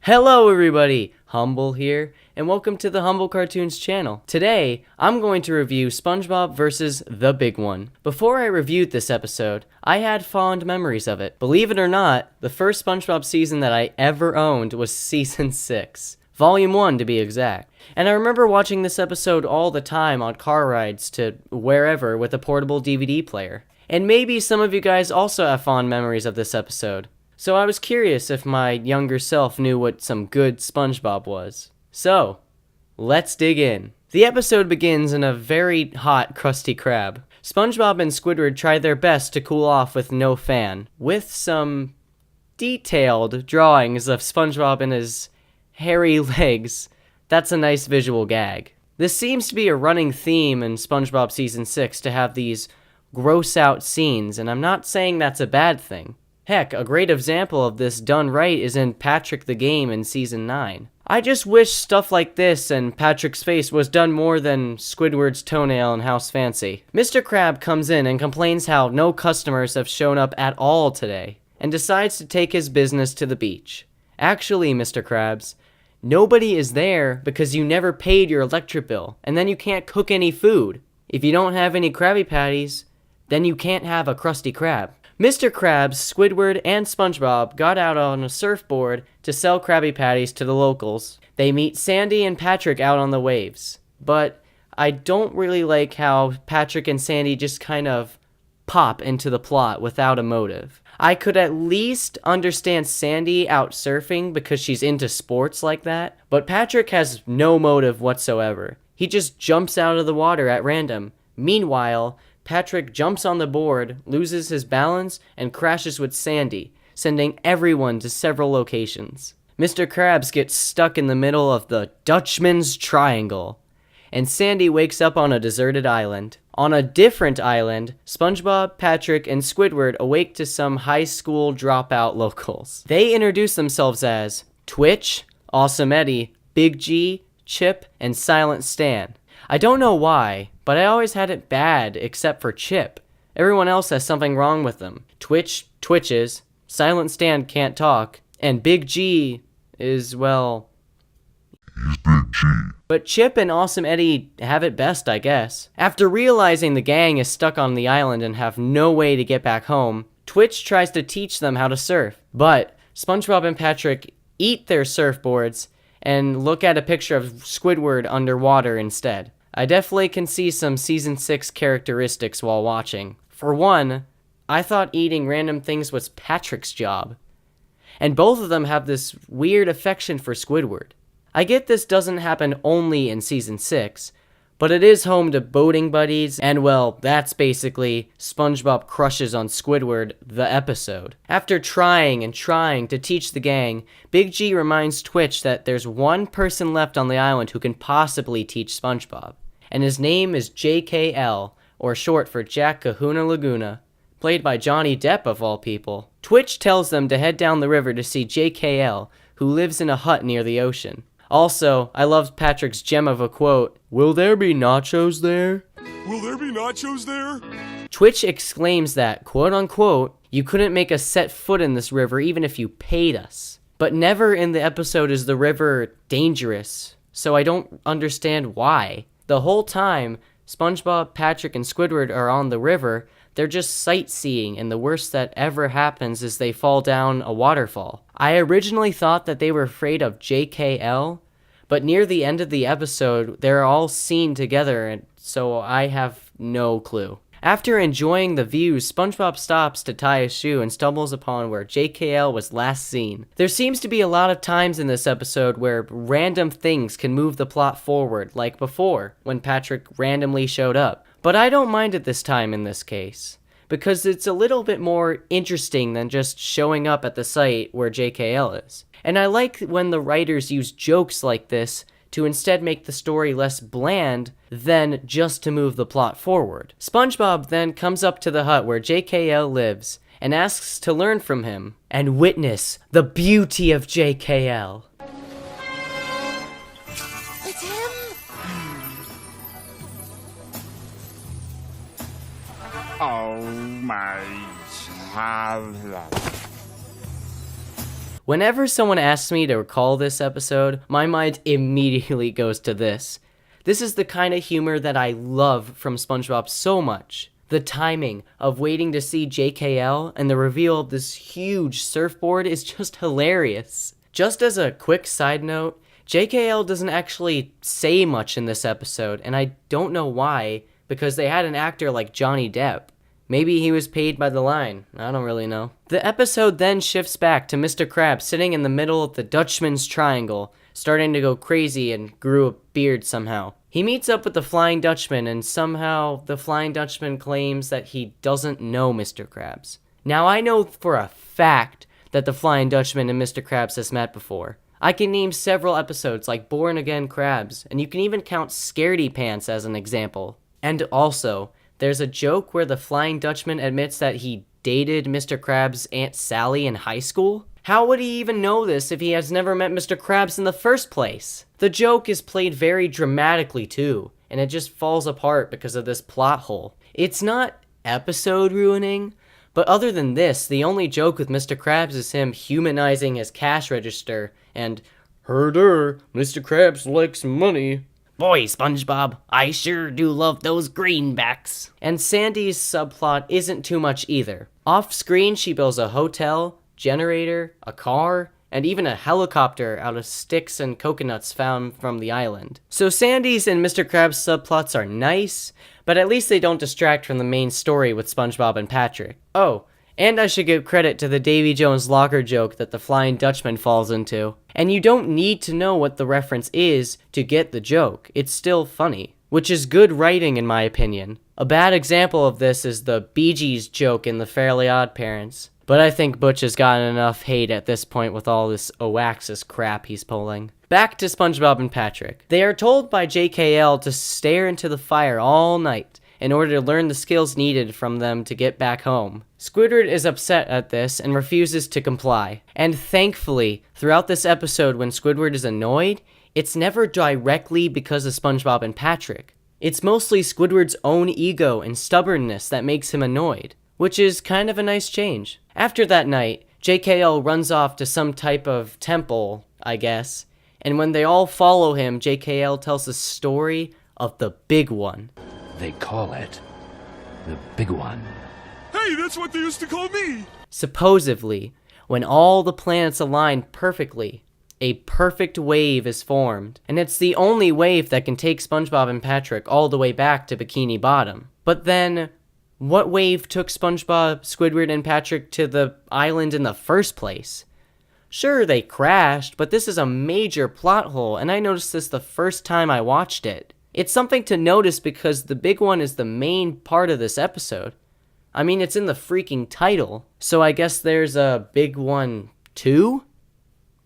Hello everybody, Humble here, and welcome to the HumbleCartoons channel. Today, I'm going to review SpongeBob vs. The Big One. Before I reviewed this episode, I had fond memories of it. Believe it or not, the first SpongeBob season that I ever owned was Season 6. Volume 1 to be exact. And I remember watching this episode all the time on car rides to wherever with a portable DVD player. And maybe some of you guys also have fond memories of this episode. So I was curious if my younger self knew what some good SpongeBob was. So, let's dig in. The episode begins in a very hot Krusty Krab. SpongeBob and Squidward try their best to cool off with no fan, with some detailed drawings of SpongeBob and his hairy legs. That's a nice visual gag. This seems to be a running theme in SpongeBob Season 6 to have these gross out scenes, and I'm not saying that's a bad thing. Heck, a great example of this done right is in Patrick the Game in Season 9. I just wish stuff like this and Patrick's face was done more than Squidward's toenail in House Fancy. Mr. Krab comes in and complains how no customers have shown up at all today, and decides to take his business to the beach. Actually, Mr. Krabs, nobody is there because you never paid your electric bill, and then you can't cook any food. If you don't have any Krabby Patties, then you can't have a Krusty Krab. Mr. Krabs, Squidward, and SpongeBob got out on a surfboard to sell Krabby Patties to the locals. They meet Sandy and Patrick out on the waves. But I don't really like how Patrick and Sandy just kind of pop into the plot without a motive. I could at least understand Sandy out surfing because she's into sports like that, but Patrick has no motive whatsoever. He just jumps out of the water at random. Meanwhile, Patrick jumps on the board, loses his balance, and crashes with Sandy, sending everyone to several locations. Mr. Krabs gets stuck in the middle of the Dutchman's Triangle, and Sandy wakes up on a deserted island. On a different island, SpongeBob, Patrick, and Squidward awake to some high school dropout locals. They introduce themselves as Twitch, Awesome Eddie, Big G, Chip, and Silent Stan. I don't know why, but I always had it bad except for Chip. Everyone else has something wrong with them. Twitch twitches, Silent Stan can't talk, and Big G is, well, he's Big G. But Chip and Awesome Eddie have it best, I guess. After realizing the gang is stuck on the island and have no way to get back home, Twitch tries to teach them how to surf. But SpongeBob and Patrick eat their surfboards and look at a picture of Squidward underwater instead. I definitely can see some Season 6 characteristics while watching. For one, I thought eating random things was Patrick's job. And both of them have this weird affection for Squidward. I get this doesn't happen only in Season 6, but it is home to boating buddies, and well, that's basically SpongeBob crushes on Squidward, the episode. After trying and trying to teach the gang, Big G reminds Twitch that there's one person left on the island who can possibly teach SpongeBob, and his name is JKL, or short for Jack Kahuna Laguna, played by Johnny Depp of all people. Twitch tells them to head down the river to see JKL, who lives in a hut near the ocean. Also, I loved Patrick's gem of a quote, "Will there be nachos there?" Will there be nachos there? Twitch exclaims that, quote unquote, you couldn't make us set foot in this river even if you paid us. But never in the episode is the river dangerous, so I don't understand why. The whole time, SpongeBob, Patrick, and Squidward are on the river, they're just sightseeing, and the worst that ever happens is they fall down a waterfall. I originally thought that they were afraid of JKL, but near the end of the episode, they're all seen together, and so I have no clue. After enjoying the views, SpongeBob stops to tie a shoe and stumbles upon where JKL was last seen. There seems to be a lot of times in this episode where random things can move the plot forward, like before, when Patrick randomly showed up. But I don't mind it this time in this case, because it's a little bit more interesting than just showing up at the site where JKL is. And I like when the writers use jokes like this to instead make the story less bland than just to move the plot forward. SpongeBob then comes up to the hut where JKL lives and asks to learn from him and witness the beauty of JKL. It's him! Oh my child. Whenever someone asks me to recall this episode, my mind immediately goes to this. This is the kind of humor that I love from SpongeBob so much. The timing of waiting to see JKL and the reveal of this huge surfboard is just hilarious. Just as a quick side note, JKL doesn't actually say much in this episode, and I don't know why, because they had an actor like Johnny Depp. Maybe he was paid by the line. I don't really know. The episode then shifts back to Mr. Krabs sitting in the middle of the Dutchman's Triangle, starting to go crazy and grew a beard somehow. He meets up with the Flying Dutchman, and somehow the Flying Dutchman claims that he doesn't know Mr. Krabs. Now I know for a fact that the Flying Dutchman and Mr. Krabs has met before. I can name several episodes like Born Again Krabs, and you can even count Scaredy Pants as an example. And also, there's a joke where the Flying Dutchman admits that he dated Mr. Krabs' Aunt Sally in high school. How would he even know this if he has never met Mr. Krabs in the first place? The joke is played very dramatically too, and it just falls apart because of this plot hole. It's not episode ruining, but other than this, the only joke with Mr. Krabs is him humanizing his cash register and, "Herder, Mr. Krabs likes money." "Boy, SpongeBob, I sure do love those greenbacks." And Sandy's subplot isn't too much either. Off-screen, she builds a hotel, generator, a car, and even a helicopter out of sticks and coconuts found from the island. So Sandy's and Mr. Krabs' subplots are nice, but at least they don't distract from the main story with SpongeBob and Patrick. Oh, and I should give credit to the Davy Jones locker joke that the Flying Dutchman falls into. And you don't need to know what the reference is to get the joke. It's still funny, which is good writing in my opinion. A bad example of this is the Bee Gees joke in The Fairly Odd Parents. But I think Butch has gotten enough hate at this point with all this Oaxis crap he's pulling. Back to SpongeBob and Patrick. They are told by JKL to stare into the fire all night in order to learn the skills needed from them to get back home. Squidward is upset at this and refuses to comply. And thankfully, throughout this episode when Squidward is annoyed, it's never directly because of SpongeBob and Patrick. It's mostly Squidward's own ego and stubbornness that makes him annoyed, which is kind of a nice change. After that night, JKL runs off to some type of temple, I guess, and when they all follow him, JKL tells the story of the Big One. They call it the Big One. Hey, that's what they used to call me! Supposedly, when all the planets align perfectly, a perfect wave is formed, and it's the only wave that can take SpongeBob and Patrick all the way back to Bikini Bottom. But then, what wave took SpongeBob, Squidward, and Patrick to the island in the first place? Sure, they crashed, but this is a major plot hole, and I noticed this the first time I watched it. It's something to notice because the Big One is the main part of this episode. I mean, it's in the freaking title, so I guess there's a Big One 2?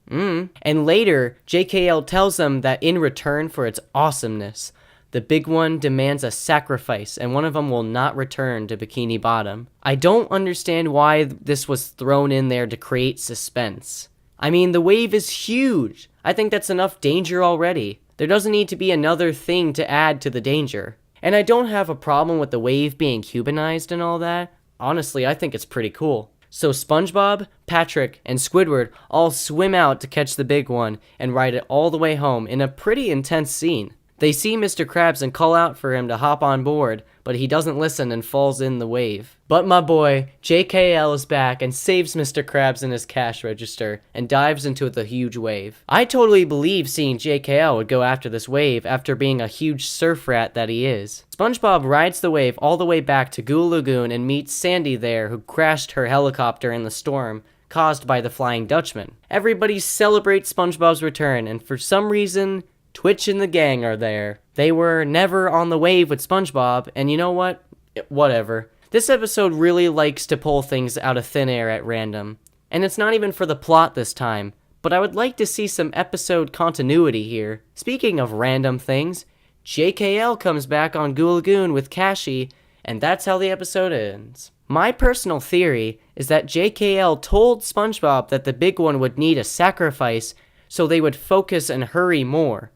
And later, JKL tells them that in return for its awesomeness, the Big One demands a sacrifice, and one of them will not return to Bikini Bottom. I don't understand why this was thrown in there to create suspense. I mean, the wave is huge. I think that's enough danger already. There doesn't need to be another thing to add to the danger. And I don't have a problem with the wave being humanized and all that. Honestly, I think it's pretty cool. So SpongeBob, Patrick, and Squidward all swim out to catch the Big One and ride it all the way home in a pretty intense scene. They see Mr. Krabs and call out for him to hop on board, but he doesn't listen and falls in the wave. But my boy, JKL is back and saves Mr. Krabs and his cash register and dives into the huge wave. I totally believe seeing JKL would go after this wave after being a huge surf rat that he is. SpongeBob rides the wave all the way back to Goo Lagoon and meets Sandy there, who crashed her helicopter in the storm caused by the Flying Dutchman. Everybody celebrates SpongeBob's return, and for some reason, Twitch and the gang are there. They were never on the wave with SpongeBob, and you know what? Whatever. This episode really likes to pull things out of thin air at random. And it's not even for the plot this time, but I would like to see some episode continuity here. Speaking of random things, JKL comes back on Goo Lagoon with Kashi, and that's how the episode ends. My personal theory is that JKL told SpongeBob that the Big One would need a sacrifice so they would focus and hurry more.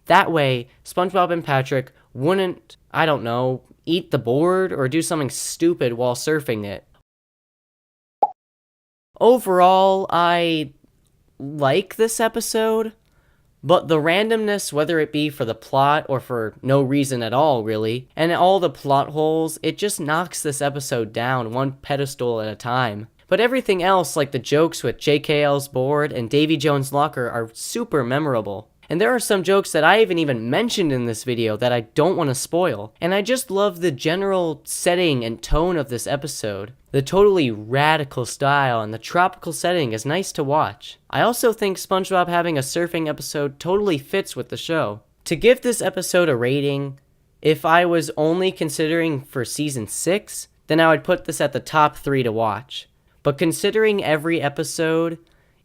That way, SpongeBob and Patrick wouldn't, I don't know, eat the board or do something stupid while surfing it. Overall, I like this episode, but the randomness, whether it be for the plot or for no reason at all, really, and all the plot holes, it just knocks this episode down one pedestal at a time. But everything else, like the jokes with JKL's board and Davy Jones' locker, are super memorable. And there are some jokes that I haven't even mentioned in this video that I don't want to spoil. And I just love the general setting and tone of this episode. The totally radical style and the tropical setting is nice to watch. I also think SpongeBob having a surfing episode totally fits with the show. To give this episode a rating, if I was only considering for season 6, then I would put this at the top 3 to watch. But considering every episode,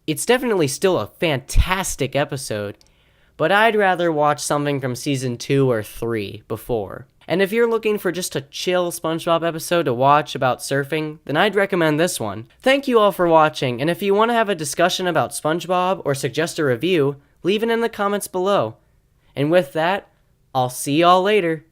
it's definitely still a fantastic episode. But I'd rather watch something from season 2 or 3 before. And if you're looking for just a chill SpongeBob episode to watch about surfing, then I'd recommend this one. Thank you all for watching, and if you want to have a discussion about SpongeBob or suggest a review, leave it in the comments below. And with that, I'll see y'all later.